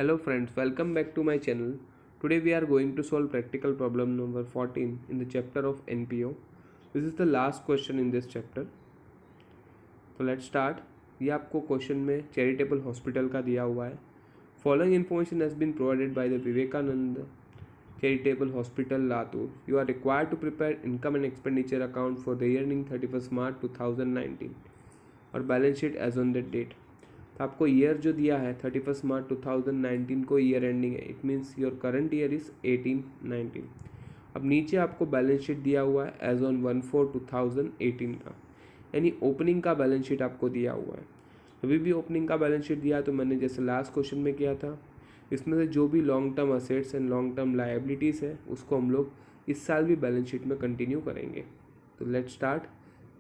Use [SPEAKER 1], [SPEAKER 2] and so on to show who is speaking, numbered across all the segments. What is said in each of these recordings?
[SPEAKER 1] Hello friends, welcome back to my channel. Today we are going to solve practical problem number 14 in the chapter of NPO. This is the last question in this chapter. तो let's start. ये आपको question में charitable hospital का दिया हुआ है. Following information has been provided by the Vivekananda Charitable Hospital Latur. You are required to prepare income and expenditure account for the year ending 31st March 2019 और balance sheet as on that date. तो आपको year जो दिया है 31 मार्च 2019 को year ending है. It means your current year is 18-19. अब नीचे आपको बैलेंस शीट दिया हुआ है एज ऑन 1/4/2018 का, यानी ओपनिंग का बैलेंस शीट आपको दिया हुआ है. अभी भी ओपनिंग का बैलेंस शीट दिया है तो मैंने जैसे लास्ट क्वेश्चन में किया था, इसमें से जो भी long term assets and long term liabilities है उसको हम लोग इस साल भी बैलेंस शीट में कंटिन्यू करेंगे. तो लेट स्टार्ट.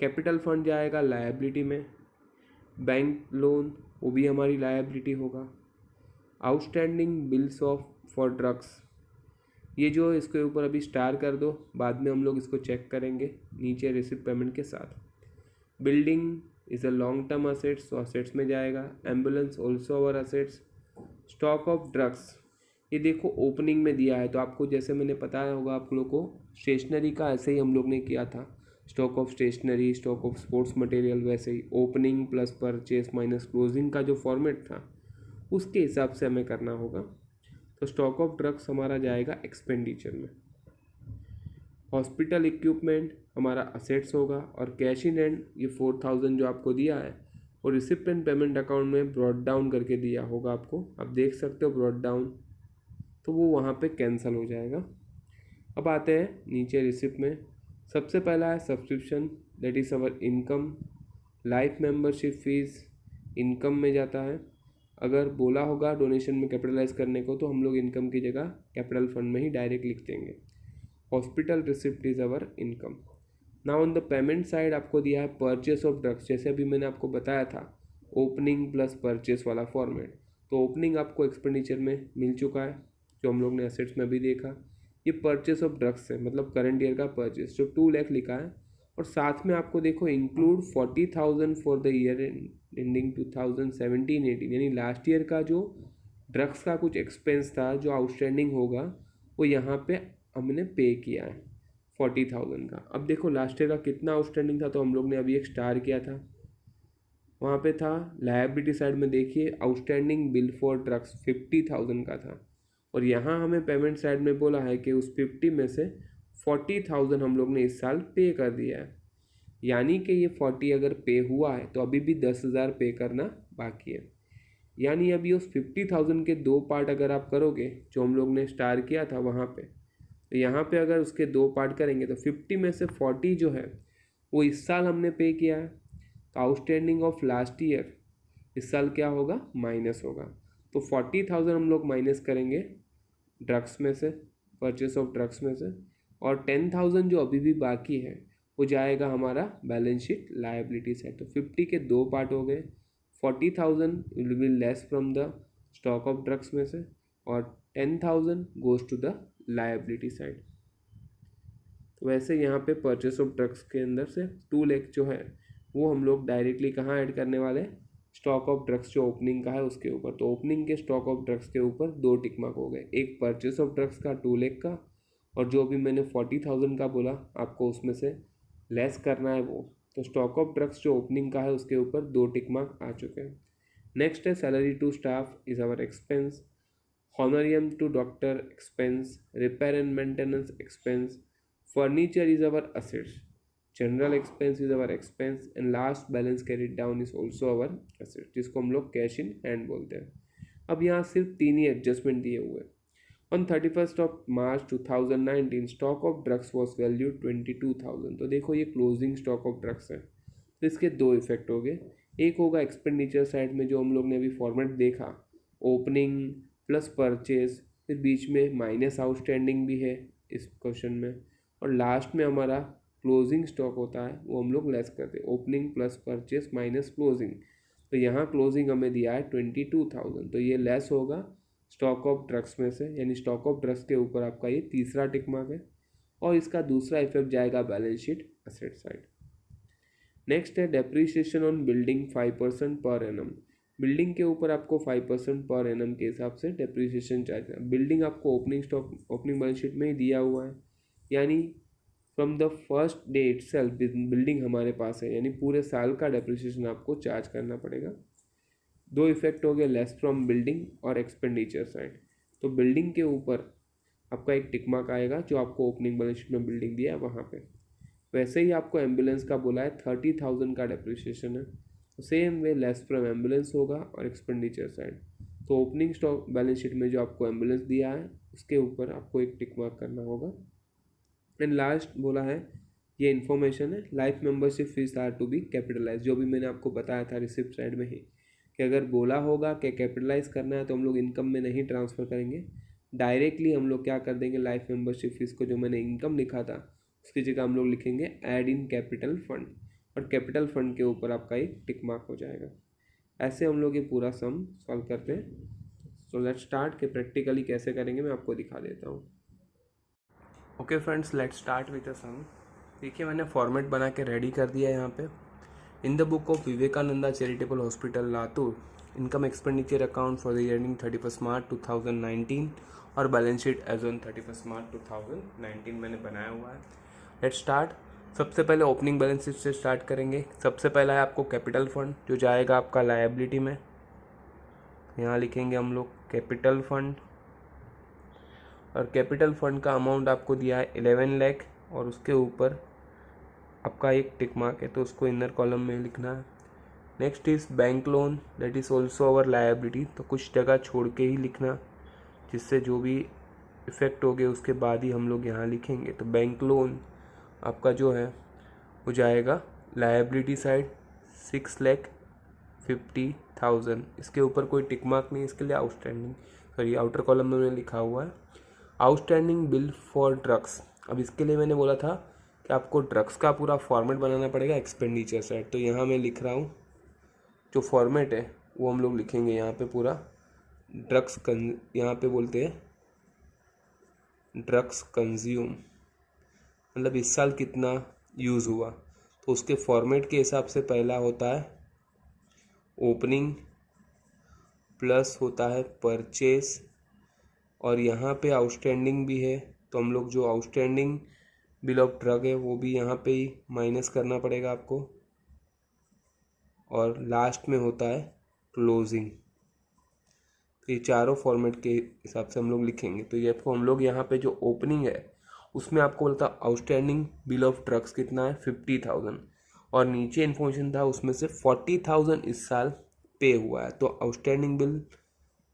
[SPEAKER 1] कैपिटल फंड जाएगा लायबिलिटी में. बैंक लोन वो भी हमारी लायबिलिटी होगा. Outstanding bills of for drugs, ये जो इसके ऊपर अभी स्टार कर दो, बाद में हम लोग इसको चेक करेंगे नीचे रिसिप्ट पेमेंट के साथ. Building is a long term assets, तो असेट्स में जाएगा. Ambulance also our assets. Stock of drugs, ये देखो ओपनिंग में दिया है तो आपको जैसे मैंने बताया होगा आप लोग को स्टेशनरी का ऐसे ही हम लोग ने किया था. Stock of stationery, stock of sports material, वैसे ही opening plus purchase minus closing का जो फॉर्मेट था उसके हिसाब से हमें करना होगा. तो स्टॉक ऑफ ड्रग्स हमारा जाएगा एक्सपेंडिचर में. हॉस्पिटल इक्विपमेंट हमारा असेट्स होगा. और कैश इन हैंड ये 4000 जो आपको दिया है और रिसिप्ट एंड पेमेंट अकाउंट में ब्रॉड डाउन करके दिया होगा आपको, आप देख सकते हो ब्रॉड डाउन, तो वो वहाँ पे कैंसिल हो जाएगा. अब आते हैं नीचे रिसिप्ट में. सबसे पहला है subscription, that is our income. Life membership fees income में जाता है. अगर बोला होगा डोनेशन में कैपिटलाइज करने को तो हम लोग इनकम की जगह कैपिटल फंड में ही डायरेक्ट लिख देंगे. Hospital receipt is our income. Now on the payment side आपको दिया है परचेस ऑफ ड्रग्स, जैसे अभी मैंने आपको बताया था ओपनिंग प्लस परचेस वाला फॉर्मेट. तो ओपनिंग आपको एक्सपेंडिचर में मिल चुका है जो हम लोग ने एसेट्स में भी देखा. ये परचेस ऑफ ड्रग्स है, मतलब करंट ईयर का परचेस जो 2 लाख लिखा है. और साथ में आपको देखो include 40,000 for the year ending 2017-18, यानी लास्ट ईयर का जो ड्रग्स का कुछ एक्सपेंस था जो आउटस्टैंडिंग होगा वो यहाँ पे हमने पे किया है 40,000 का. अब देखो लास्ट ईयर का कितना आउटस्टैंडिंग था, तो हम लोग ने अभी एक स्टार किया था, वहाँ पे था लायबिलिटी साइड में देखिए आउटस्टैंडिंग बिल फॉर ड्रग्स 50,000 का था. और यहाँ हमें पेमेंट साइड में बोला है कि उस 50 में से 40,000 हम लोग ने इस साल पे कर दिया है, यानी कि ये 40 अगर पे हुआ है तो अभी भी 10,000 पे करना बाकी है. यानी अभी उस 50,000 के 2 पार्ट अगर आप करोगे जो हम लोग ने स्टार किया था वहाँ पे, तो यहाँ पे अगर उसके 2 पार्ट करेंगे तो 50 में से 40 जो है वो इस साल हमने पे किया है. तो आउटस्टैंडिंग ऑफ लास्ट ईयर इस साल क्या होगा, माइनस होगा. तो 40,000 हम लोग माइनस करेंगे ड्रग्स में से, परचेस ऑफ ड्रग्स में से, और 10,000 जो अभी भी बाकी है वो जाएगा हमारा बैलेंस शीट लायबिलिटी साइड. तो 50 के 2 पार्ट हो गए. 40,000 will be less from the stock of drugs में से और 10,000 goes to the liability side. तो वैसे यहाँ पे परचेस ऑफ ड्रग्स के अंदर से 2 लाख जो है वो हम लोग डायरेक्टली कहाँ ऐड करने वाले हैं, स्टॉक ऑफ ड्रग्स जो ओपनिंग का है उसके ऊपर. तो ओपनिंग के स्टॉक ऑफ ड्रग्स के ऊपर 2 टिक मार्क हो गए, एक परचेस ऑफ ड्रग्स का 2 लाख का, और जो भी मैंने 40,000 का बोला आपको उसमें से लेस करना है वो. तो स्टॉक ऑफ ड्रग्स जो ओपनिंग का है उसके ऊपर 2 टिक मार्क आ चुके हैं. नेक्स्ट है salary to staff is our expense. Honorarium to doctor expense. Repair and maintenance expense. Furniture is our assets. General expense is our expense. And last balance carried down is also our asset, जिसको हम लोग cash in hand बोलते हैं. अब यहाँ सिर्फ 3 ही adjustment दिए हुए. On 31 March 2019 stock of drugs was value 22,000. तो देखो ये क्लोजिंग स्टॉक ऑफ ड्रग्स है, तो इसके 2 इफेक्ट हो गए. एक होगा एक्सपेंडिचर साइड में जो हम लोग ने अभी फॉर्मेट देखा, ओपनिंग प्लस परचेज, फिर बीच में माइनस आउटस्टैंडिंग भी है इस क्वेश्चन में, और लास्ट में हमारा क्लोजिंग स्टॉक होता है वो हम लोग लेस करते हैं, opening plus purchase minus closing. तो यहाँ क्लोजिंग हमें दिया है 22,000, तो ये लेस होगा स्टॉक ऑफ ड्रग्स में से, यानी स्टॉक ऑफ ड्रग्स के ऊपर आपका ये तीसरा टिक मार्क है. और इसका दूसरा इफेक्ट जाएगा balance sheet asset side. Next है depreciation on building 5% per annum. Building के ऊपर आपको 5% पर एनम के हिसाब से डेप्रिसिएशन चार्ज है। बिल्डिंग आपको ओपनिंग बैलेंस शीट में ही दिया हुआ है, यानी from the first day itself building हमारे पास है, यानी पूरे साल का डेप्रिसिएशन आपको चार्ज करना पड़ेगा। दो इफेक्ट हो गए, लेस फ्रॉम बिल्डिंग और एक्सपेंडिचर साइड। तो बिल्डिंग के ऊपर आपका एक टिक मार्क आएगा जो आपको ओपनिंग बैलेंस शीट में बिल्डिंग दिया है वहाँ पे। वैसे ही आपको एम्बुलेंस का बोला है 30,000 का डेप्रिसिएशन है, तो same way less from ambulance होगा और एक्सपेंडिचर साइड। तो ओपनिंग स्टॉक बैलेंस शीट में जो आपको एम्बुलेंस दिया है उसके ऊपर आपको एक टिक मार्क करना होगा। एंड लास्ट बोला है, ये इन्फॉर्मेशन है, life membership fees are to be capitalise, जो भी मैंने आपको बताया था रिसिप्ट साइड में ही, कि अगर बोला होगा कि कैपिटलाइज करना है तो हम लोग इनकम में नहीं ट्रांसफ़र करेंगे, डायरेक्टली हम लोग क्या कर देंगे, लाइफ मेंबरशिप फीस को जो मैंने इनकम लिखा था उसकी जगह हम लोग लिखेंगे ऐड इन कैपिटल फंड, और कैपिटल फंड के ऊपर आपका एक टिक मार्क हो जाएगा। ऐसे हम लोग ये पूरा सम सॉल्व करते हैं। सो लेट्स स्टार्ट के प्रैक्टिकली कैसे करेंगे मैं आपको दिखा देता हूँ। Okay friends, let's start with a sum. देखिए मैंने फॉर्मेट बना के रेडी कर दिया है यहाँ पे। In the book of Vivekananda charitable hospital Latur, income expenditure account for the year ending 31 मार्च 2019 और बैलेंस शीट एज ऑन 31 मार्च 2019 मैंने बनाया हुआ है। Let's start. सबसे पहले ओपनिंग बैलेंस शीट से स्टार्ट करेंगे। सबसे पहला है आपको कैपिटल फंड जो जाएगा आपका लायबिलिटी में, यहाँ लिखेंगे हम लोग कैपिटल फंड, और कैपिटल फंड का अमाउंट आपको दिया है 11 लाख और उसके ऊपर आपका एक टिक मार्क है तो उसको इनर कॉलम में लिखना है। Next is bank loan that is also our liability, तो कुछ जगह छोड़ के ही लिखना, जिससे जो भी इफेक्ट हो गए उसके बाद ही हम लोग यहाँ लिखेंगे। तो बैंक लोन आपका जो है वो जाएगा लायबिलिटी साइड 6,50,000, इसके ऊपर कोई टिक मार्क नहीं, इसके लिए आउटस्टैंडिंग, सॉरी आउटर कॉलम में मैंने लिखा हुआ है आउटस्टैंडिंग बिल फॉर ड्रग्स। अब इसके लिए मैंने बोला था कि आपको ड्रग्स का पूरा फॉर्मेट बनाना पड़ेगा एक्सपेंडिचर साइड, तो यहाँ मैं लिख रहा हूँ जो फॉर्मेट है वो हम लोग लिखेंगे यहाँ पे पूरा ड्रग्स यहाँ पे बोलते हैं ड्रग्स कंज्यूम, मतलब इस साल कितना यूज़ हुआ, तो उसके फॉर्मेट के हिसाब से पहला होता है ओपनिंग प्लस होता है परचेस, और यहाँ पे आउटस्टैंडिंग भी है तो हम लोग जो आउटस्टैंडिंग बिल ऑफ ड्रग है वो भी यहाँ पे ही माइनस करना पड़ेगा आपको, और लास्ट में होता है क्लोजिंग। तो ये चारों फॉर्मेट के हिसाब से हम लोग लिखेंगे। तो ये आपको हम लोग यहाँ पे जो ओपनिंग है उसमें आपको बोलता आउटस्टैंडिंग बिल ऑफ ड्रग्स कितना है 50,000, और नीचे इन्फॉर्मेशन था उसमें से 40,000 इस साल पे हुआ है, तो आउटस्टैंडिंग बिल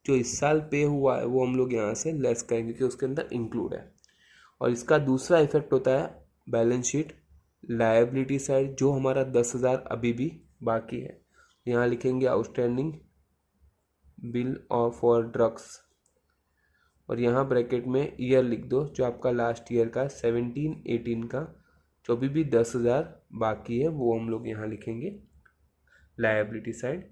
[SPEAKER 1] जो इस साल पे हुआ है वो हम लोग यहाँ से लेस करेंगे क्योंकि उसके अंदर इंक्लूड है। और इसका दूसरा इफेक्ट होता है बैलेंस शीट लायबिलिटी साइड, जो हमारा 10,000 अभी भी बाकी है, यहाँ लिखेंगे outstanding bill of for drugs, और यहाँ ब्रैकेट में ईयर लिख दो जो आपका लास्ट ईयर का 17-18 का जो भी 10,000 बाकी है वो हम लोग यहाँ लिखेंगे लायबिलिटी साइड।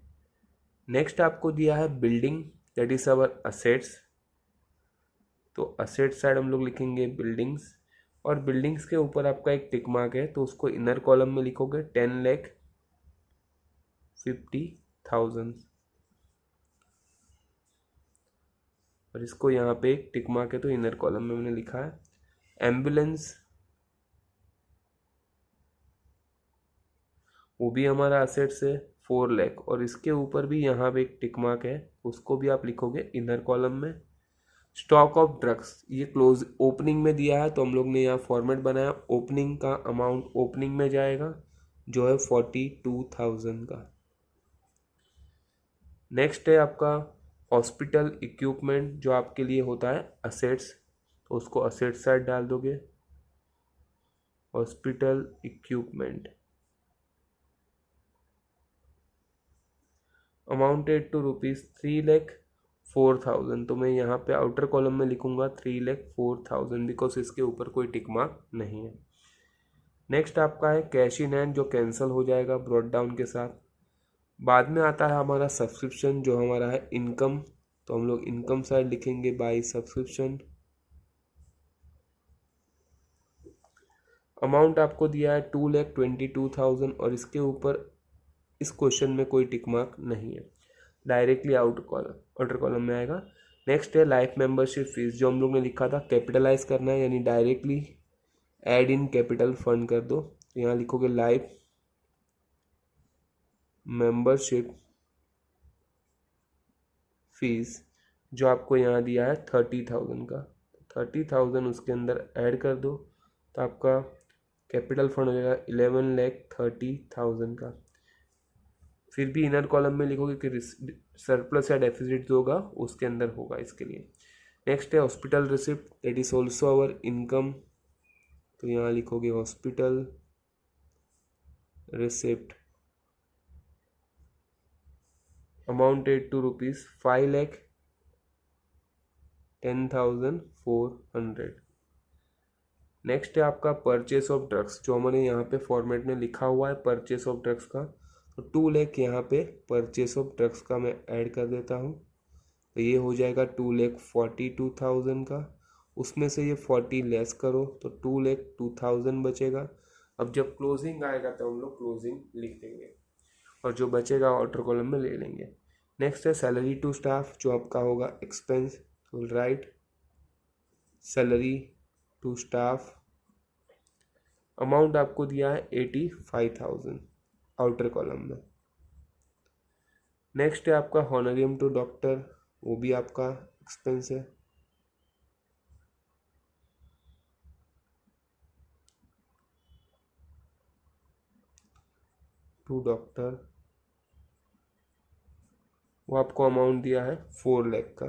[SPEAKER 1] नेक्स्ट आपको दिया है building that is our assets, तो असेट साइड हम लोग लिखेंगे बिल्डिंग्स, और बिल्डिंग्स के ऊपर आपका एक टिक मार्क है तो उसको इनर कॉलम में लिखोगे 10,50,000, और इसको यहाँ पे एक टिक मार्क है तो इनर कॉलम में मैंने लिखा है। एम्बुलेंस वो भी हमारा असेट्स है 4 लाख, और इसके ऊपर भी यहाँ पे एक टिक मार्क है उसको भी आप लिखोगे इनर कॉलम में। स्टॉक ऑफ ड्रग्स ये क्लोज ओपनिंग में दिया है तो हम लोग ने यहाँ फॉर्मेट बनाया, ओपनिंग का अमाउंट ओपनिंग में जाएगा जो है 42,000 का। नेक्स्ट है आपका हॉस्पिटल इक्विपमेंट जो आपके लिए होता है असेट्स, तो उसको असेट साइड डाल दोगे हॉस्पिटल इक्विपमेंट, अमाउंटेड टू ₹3,04,000, तो मैं यहाँ पे आउटर कॉलम में लिखूंगा 3,04,000 बिकॉज इसके ऊपर कोई टिक मार्क नहीं है। नेक्स्ट आपका है कैश इन हैंड जो कैंसिल हो जाएगा ब्रॉट डाउन के साथ। बाद में आता है हमारा सब्सक्रिप्शन जो हमारा है इनकम, तो हम लोग इनकम साइड लिखेंगे बाय सब्सक्रिप्शन। अमाउंट आपको दिया है 2,22,000 और इसके ऊपर इस क्वेश्चन में कोई टिक मार्क नहीं है। डायरेक्टली आउटर कॉलम में आएगा। नेक्स्ट है लाइफ मेंबरशिप फीस, जो हम लोग ने लिखा था कैपिटलाइज करना है, यानी directly add in capital fund कर दो। तो यहाँ लिखोगे लाइफ मेंबरशिप फीस, जो आपको यहाँ दिया है 30,000 का, 30,000 उसके अंदर ऐड कर दो, तो आपका कैपिटल फंड हो जाएगा 11,30,000 का। फिर भी इनर कॉलम में लिखोगे कि सरप्लस या डेफिसिट जो होगा उसके अंदर होगा इसके लिए। नेक्स्ट है hospital receipt, that is also our income. तो यहाँ लिखोगे hospital receipt amounted to ₹5,10,400। Next है आपका परचेस ऑफ ड्रग्स, जो हमने यहाँ पे फॉर्मेट में लिखा हुआ है परचेस ऑफ ड्रग्स का। तो 2 लाख यहाँ पे परचेस ऑफ ड्रग्स का मैं ऐड कर देता हूँ, तो ये हो जाएगा 2,42,000 का। उसमें से ये 40 लेस करो तो 2,02,000 बचेगा। अब जब क्लोजिंग आएगा तो हम लोग क्लोजिंग लिख देंगे और जो बचेगा आउटर कॉलम में ले लेंगे। नेक्स्ट है सैलरी टू स्टाफ, जो आपका होगा एक्सपेंस। तो right salary to staff, amount आपको दिया है 85,000 आउटर कॉलम में। नेक्स्ट है आपका हॉनरियम टू डॉक्टर, वो भी आपका एक्सपेंस है। टू डॉक्टर, वो आपको अमाउंट दिया है 4 लाख का।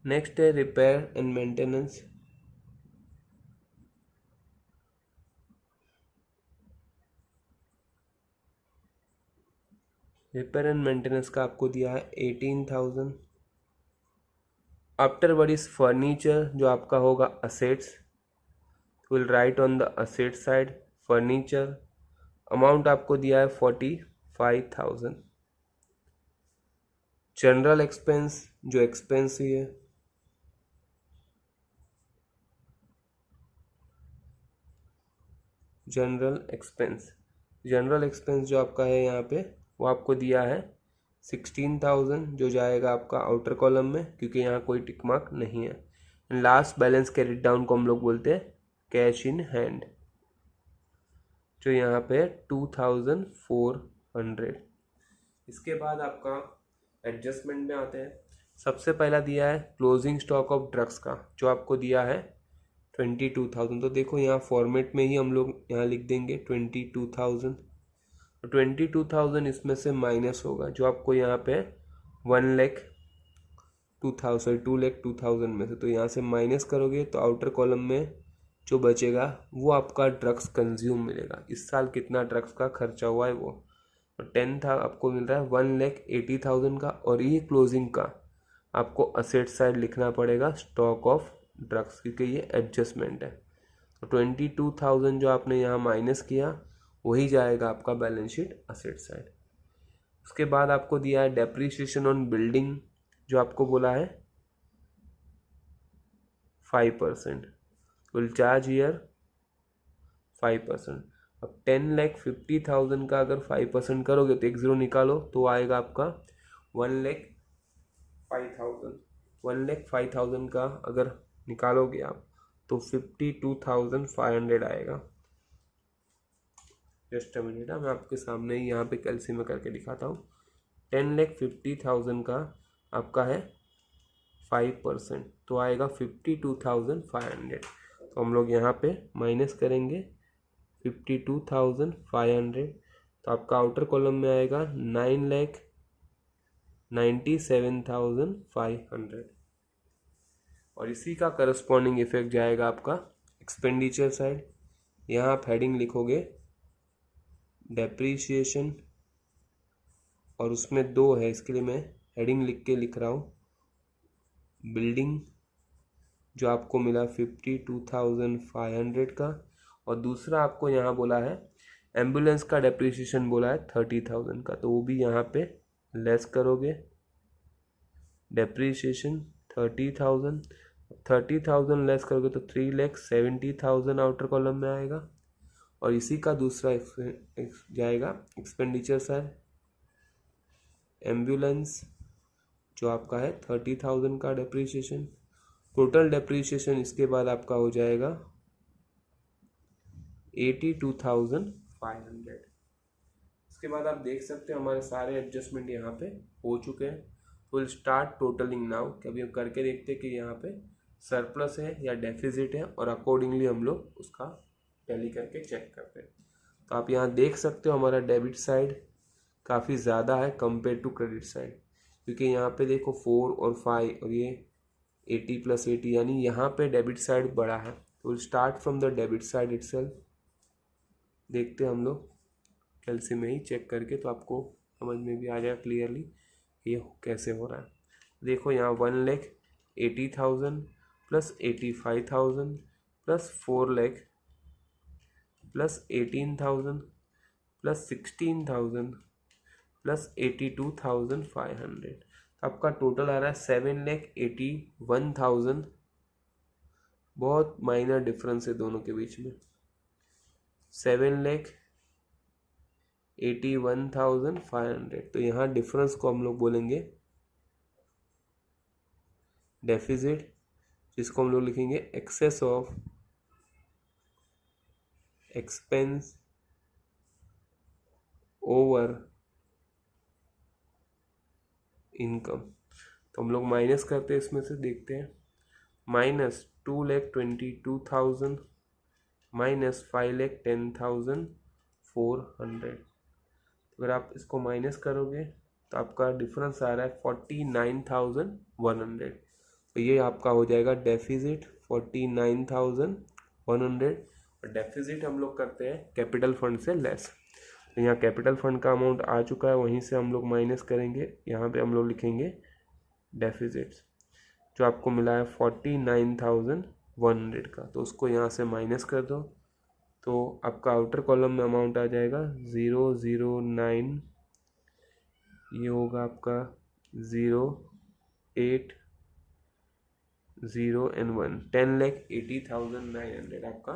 [SPEAKER 1] नेक्स्ट है repair and maintenance, repair and maintenance का आपको दिया है 18,000। आफ्टरवर्ड इज फर्नीचर, जो आपका होगा assets, will write on the asset side furniture, amount आपको दिया है 45,000। जनरल एक्सपेंस, जो एक्सपेंस ही है, जनरल एक्सपेंस, जनरल एक्सपेंस जो आपका है यहाँ पे वो आपको दिया है 16,000, जो जाएगा आपका आउटर कॉलम में, क्योंकि यहाँ कोई टिक मार्क नहीं है। लास्ट बैलेंस कैरिड डाउन को हम लोग बोलते हैं कैश इन हैंड, जो यहाँ पे 2,400। इसके बाद आपका एडजस्टमेंट में आते हैं। सबसे पहला दिया है क्लोजिंग स्टॉक ऑफ ड्रग्स का, जो आपको दिया है 22,000। तो देखो यहाँ फॉर्मेट में ही हम लोग यहाँ लिख देंगे 22,000। 22,000 इसमें से माइनस होगा, जो आपको यहाँ पे 2,02,000 में से, तो यहाँ से माइनस करोगे तो आउटर कॉलम में जो बचेगा वो आपका ड्रग्स कंज्यूम मिलेगा। इस साल कितना ड्रग्स का खर्चा हुआ है वो, तो 10 था आपको मिल रहा है 1,80,000 का। और ये क्लोजिंग का आपको असेट साइड लिखना पड़ेगा स्टॉक ऑफ ड्रग्स, क्योंकि ये एडजस्टमेंट है। तो 22,000 जो आपने यहाँ माइनस किया वही जाएगा आपका बैलेंस शीट असेट साइड। उसके बाद आपको दिया है डेप्रीशिएशन ऑन बिल्डिंग, जो आपको बोला है 5%, विल चार्ज ईयर 5%। अब 10,50,000 का अगर 5% करोगे तो 1 0 निकालो तो आएगा आपका 1,05,000। 1,05,000 का अगर निकालोगे आप तो 52,500 आएगा। जस्ट अ मिनट, मैं आपके सामने ही यहाँ पे कैलसी में करके दिखाता हूँ। 10,50,000 का आपका है 5%, तो आएगा 52,500। तो हम लोग यहाँ पे माइनस करेंगे 52,500, तो आपका आउटर कॉलम में आएगा 9,97,500। और इसी का करस्पॉन्डिंग इफेक्ट जाएगा आपका एक्सपेंडिचर साइड। यहाँ आप हेडिंग लिखोगे डेप्रीशिएशन, और उसमें 2 है, इसके लिए मैं हेडिंग लिख रहा हूँ बिल्डिंग, जो आपको मिला 52,500 का। और दूसरा आपको यहाँ बोला है एम्बुलेंस का डेप्रीशिएशन बोला है 30,000 का, तो वो भी यहाँ पे लेस करोगे। डेप्रीशिएशन 30,000 लेस करोगे तो 3,70,000 आउटर कॉलम में आएगा। और इसी का दूसरा जाएगा एक्सपेंडिचर साइड, एम्बुलेंस जो आपका है 30,000 का डेप्रीशिएशन। टोटल डेप्रीशिएशन इसके बाद आपका हो जाएगा 82,500। इसके बाद आप देख सकते हो हमारे सारे एडजस्टमेंट यहाँ पे हो चुके हैं। विल स्टार्ट टोटलिंग नाउ, कभी हम करके देखते हैं कि यहाँ पे सरप्लस है या डेफिजिट है, और अकॉर्डिंगली हम लोग उसका टैली करके चेक करते हैं। तो आप यहाँ देख सकते हो हमारा डेबिट साइड काफ़ी ज़्यादा है कंपेयर टू क्रेडिट साइड, क्योंकि यहाँ पे देखो 4 और 5 और ये 80 + 80, यानी यहाँ पे डेबिट साइड बड़ा है। तो will start from the debit side itself. देखते हैं हम लोग कैलसी में ही चेक करके, तो आपको समझ में भी आ जाएगा क्लियरली ये कैसे हो रहा है। देखो यहाँ 1,80,000 + 85,000 + 4,00,000 + 18,000 + 16,000 + 82,500, आपका टोटल आ रहा है 7,81,000। बहुत माइनर डिफरेंस है दोनों के बीच में। 7,81,500, तो यहाँ डिफरेंस को हम लोग बोलेंगे डेफिजिट, जिसको हम लोग लिखेंगे excess of expense over income. तो हम लोग माइनस करते हैं, इसमें से देखते हैं। -2,22,000 -5,10,400। अगर आप इसको माइनस करोगे तो आपका डिफरेंस आ रहा है 49,100। तो ये आपका हो जाएगा डेफिजिट 49,100। और डेफिजिट हम लोग करते हैं कैपिटल फंड से लेस। तो यहाँ कैपिटल फंड का अमाउंट आ चुका है, वहीं से हम लोग माइनस करेंगे। यहाँ पे हम लोग लिखेंगे डेफिजिट्स, जो आपको मिला है 49,100 का, तो उसको यहाँ से माइनस कर दो। तो आपका आउटर कॉलम में अमाउंट आ जाएगा 009, ये होगा आपका 0, 8, 0 and 1, 10,80,900 आपका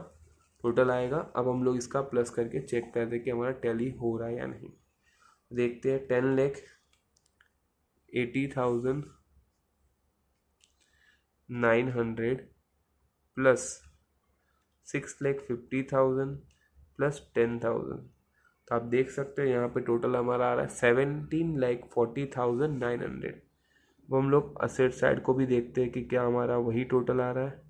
[SPEAKER 1] टोटल आएगा। अब हम लोग इसका प्लस करके चेक कर दें कि हमारा टैली हो रहा है या नहीं। देखते हैं 10,80,900 + 6,50,000 + 10,000। तो आप देख सकते हैं यहाँ पे टोटल हमारा आ रहा है 17,40,900। अब हम लोग असेट साइड को भी देखते हैं कि क्या हमारा वही टोटल आ रहा है।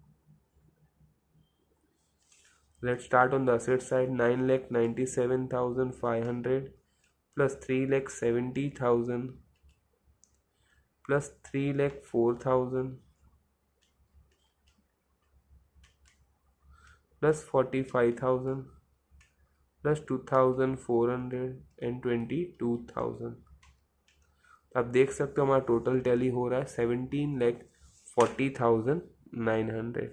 [SPEAKER 1] Let's start on the asset side. 9,97,500 + 3,70,000 + 3,04,000 + 45,000 + 2,422,000। आप देख सकते हो हमारा टोटल टैली हो रहा है 17,40,900।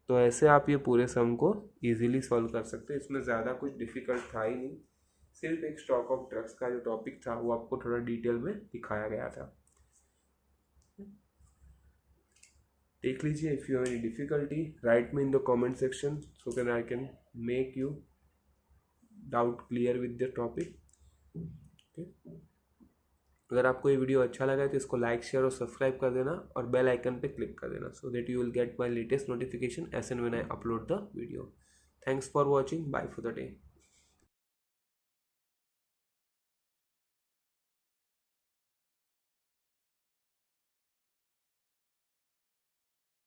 [SPEAKER 1] तो ऐसे आप ये पूरे सम को इजीली सॉल्व कर सकते हैं। इसमें ज़्यादा कुछ डिफिकल्ट था ही नहीं, सिर्फ एक स्टॉक ऑफ ड्रग्स का जो टॉपिक था वो आपको थोड़ा डिटेल में दिखाया गया था। देख लीजिए। If you have any difficulty right me in the comment section so can I can make you doubt clear with the topic. अगर आपको ये वीडियो अच्छा लगा है तो इसको लाइक, शेयर और सब्सक्राइब कर देना, और बेल आइकन पे क्लिक कर देना, so that you will get my latest notification as and when I upload the video. Thanks for watching, bye for the day.